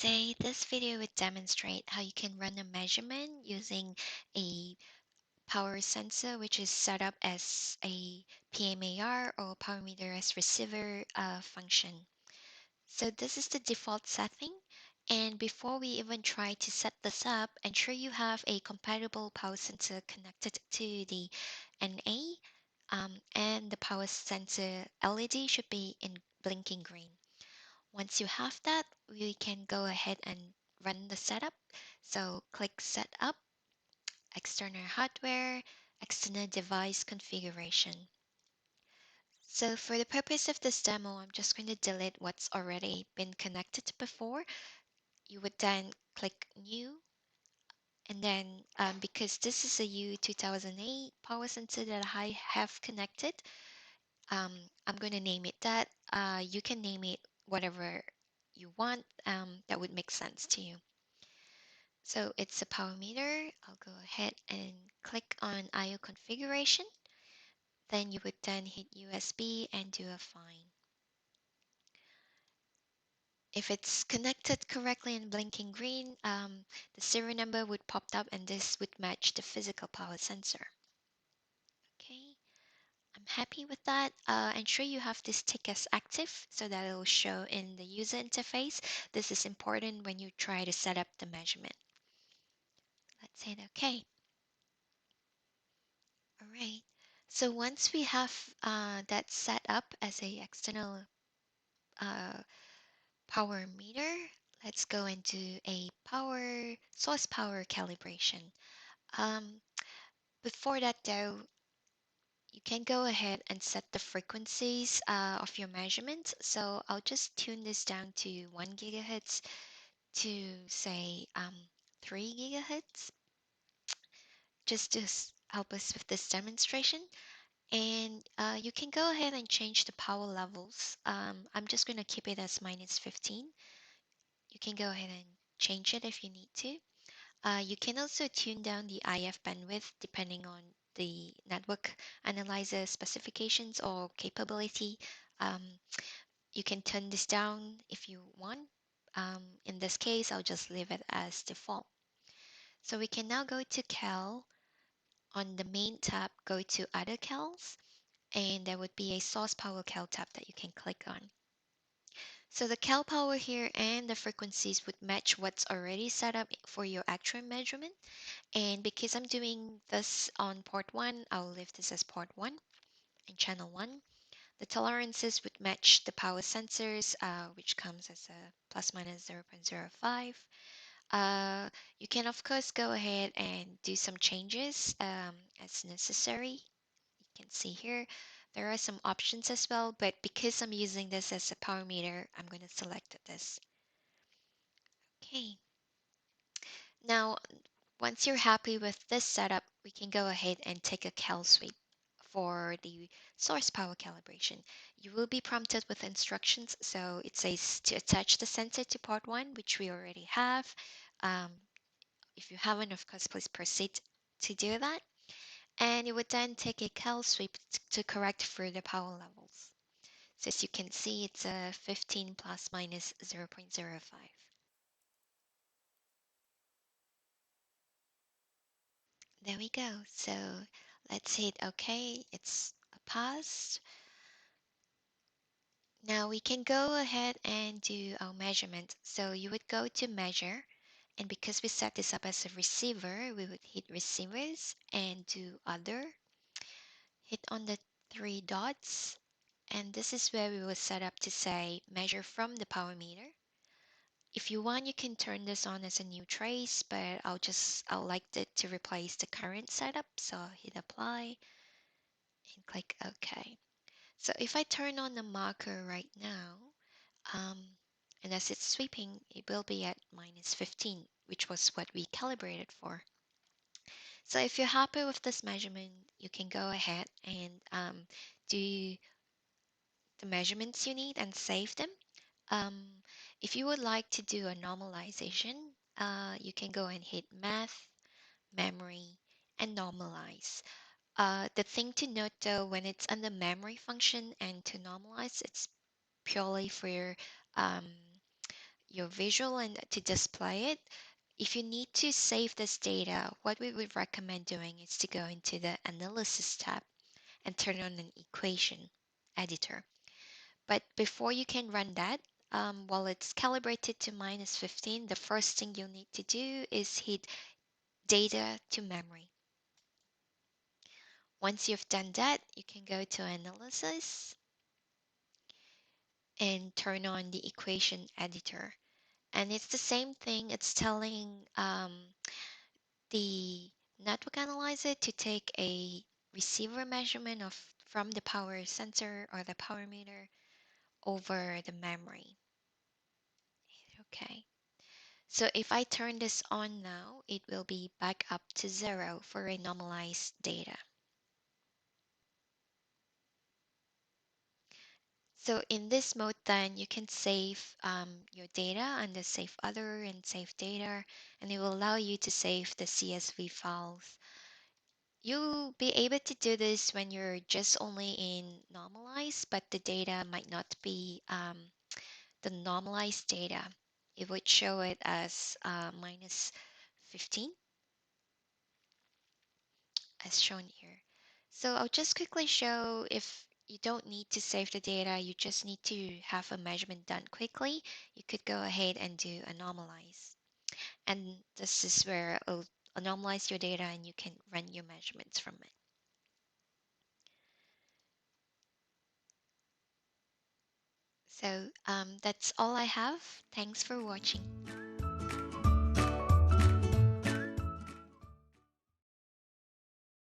Today, this video would demonstrate how you can run a measurement using a power sensor, which is set up as a PMAR or power meter as receiver function. So this is the default setting. And before we even try to set this up, ensure you have a compatible power sensor connected to the NA, and the power sensor LED should be in blinking green. Once you have that, we can go ahead and run the setup. So click Setup, External Hardware, External Device Configuration. So for the purpose of this demo, I'm just going to delete what's already been connected before. You would then click New, and then because this is a U2008 power sensor that I have connected, I'm going to name it that. You can name it whatever you want that would make sense to you. So it's a power meter. I'll go ahead and click on I/O configuration. Then you would then hit USB and do a find. If it's connected correctly and blinking green, the serial number would pop up and this would match the physical power sensor. Okay, I'm happy with that. Ensure you have this tick as active so that it will show in the user interface. This is important when you try to set up the measurement. Let's hit OK. All right. So once we have that set up as a external uh, power meter, let's go into a source power calibration. Um, Before that though, you can go ahead and set the frequencies of your measurements. So I'll just tune this down to 1 gigahertz to say 3 gigahertz, just to help us with this demonstration. And you can go ahead and change the power levels. I'm just going to keep it as -15. You can go ahead and change it if you need to. You can also tune down the IF bandwidth depending on the network analyzer specifications or capability. Um, you can turn this down if you want. In this case, I'll just leave it as default. So we can now go to Cal. On the main tab, go to Other Cals, and there would be a source power cal tab that you can click on. So the cal power here and the frequencies would match what's already set up for your actual measurement. And because I'm doing this on port 1, I'll leave this as port 1 and channel 1. The tolerances would match the power sensors, which comes as a plus minus 0.05. You can of course go ahead and do some changes as necessary. You can see here there are some options as well, but because I'm using this as a power meter, I'm going to select this. Okay. Now, once you're happy with this setup, we can go ahead and take a cal sweep for the source power calibration. You will be prompted with instructions. So it says to attach the sensor to port 1, which we already have. Um, if you haven't, of course, please proceed to do that. And you would then take a cal sweep to correct further power levels. So as you can see, it's a 15 plus minus 0.05. There we go. So let's hit OK. It's passed. Now we can go ahead and do our measurement. So you would go to measure, and because we set this up as a receiver, we would hit receivers and do other. Hit on the three dots, and this is where we will set up to say measure from the power meter. If you want, you can turn this on as a new trace, but I'll like it to replace the current setup. So I'll hit apply and click OK. So if I turn on the marker right now, and as it's sweeping, it will be at -15, which was what we calibrated for. So if you're happy with this measurement, you can go ahead and do the measurements you need and save them. If you would like to do a normalization, you can go and hit Math, Memory, and Normalize. The thing to note though, when it's under memory function and to normalize, it's purely for your visual and to display it, if you need to save this data, what we would recommend doing is to go into the Analysis tab and turn on an equation editor. But before you can run that, while it's calibrated to -15, the first thing you'll need to do is hit Data to Memory. Once you've done that, you can go to Analysis and turn on the equation editor. And it's the same thing. It's telling the network analyzer to take a receiver measurement of from the power sensor or the power meter over the memory. Okay. So if I turn this on now, it will be back up to 0 for a normalized data. So in this mode, then you can save your data under Save Other and Save Data, and it will allow you to save the CSV files. You'll be able to do this when you're just only in Normalize, but the data might not be the normalized data. It would show it as -15 as shown here. So I'll just quickly show if you don't need to save the data, you just need to have a measurement done quickly. You could go ahead and do a normalize. And this is where it'll normalize your data and you can run your measurements from it. So that's all I have. Thanks for watching.